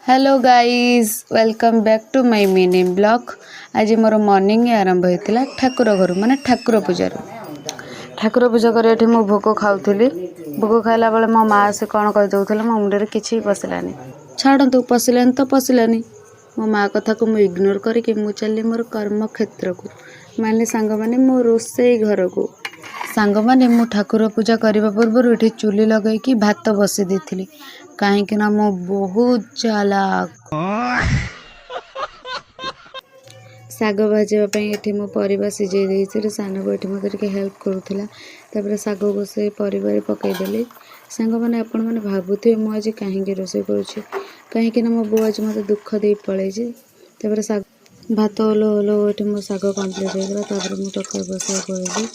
Hello guys welcome back to my mini blog. आज मोर morning आरंभ होता ठाकुर घर माने ठाकुर पूजा कर मु भोग खाऊली। भोग खाइला बेले मो माँ से कौन कही दौला मो मुंडे किसी पशिलानी। छाड़ू पशिलानी तो पशिलानी। मो माँ कथा को मुझे इग्नोर करके मु चली मोर कर्म क्षेत्र को माने सांग माने मो रोसे घर को सांग माने मु ठाकुर पूजा करने पूर्व ये चुली लगे भात बसी देती कहीं मो बहुत चालाक। शाग भाजापी ये मो परिवा सिझे देती सान को ये मत हेल्प करूला शाग को से पर पकईदेली। सांग मैंने आपण मैंने भावुए मुझे कहीं रोसे करुँच कहीं मो बो आज मत दुख दे पलैजे शाग भात ओलो ओलो ये मो शाग कम्प्लीट होगा मुझे टका बसा पड़ी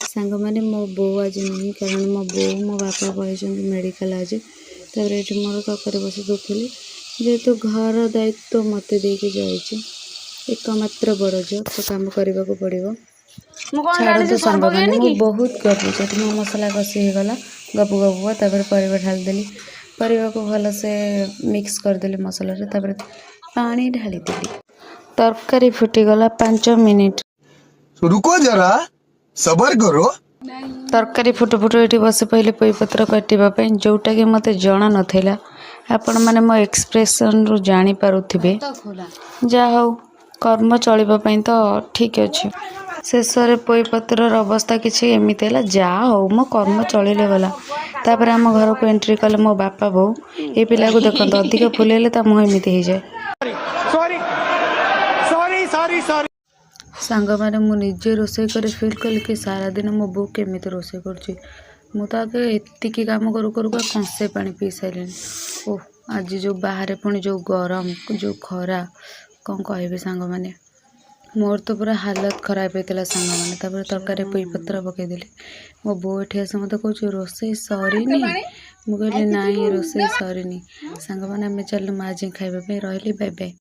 सांग मैंने मो बो आज नहीं कारण मो बो मो बापा पलि मेडिकल आज ये मोर तकर बस दूसरी जेहेतु घर दायित्व मत देके जाइए एकमात्र बड़ झील तो कम करने को पड़ो। छाड़ू सांग मैंने मुझे बहुत गपुचे मो मसला कषि होगला गपु गपु पर ढालीदेली पर को भलसे मिक्स करदेली मसला पानी ढाली देली तरकारी फुटीगला 5 मिनिट। रुको जरा सबर करो। तरकारी फुटु फुटु ये बस पहले पोईपत्र काटापी जोटा कि मत जना नाला आपण मैंने मो एक्सप्रेशन रु जानी पारुथिबे जा हौ कर्म चलवाई तो ठीक अच्छे। शेष में पोईपत्र अवस्था किसी एमती है जा हौ मो कर्म चलिले गला तापर आम घर को एंट्री कले मो बापा बो ये पिला को देखते अधिक फुलेले मुँह एमती हो जाए। सांग मैंने मुझे रोसे कर फिल कल कि सारा दिन मो बो केमी रोसे कर आगे एतिकी काम करू करू कंसे पानी पी सारे। ओह आज जो बाहर पुणी जो गरम जो खरा कौन कह सांग मैंने मोर तो पूरा हालत खराब होता सांग मैंने तरकारी पोई पत्र पकईदेली मो बो ये आस मत कह रोसे सरी मुझे ना रोसे सरी सांग मैंने आम चल माँ जी खाइबा रही बाय बाय।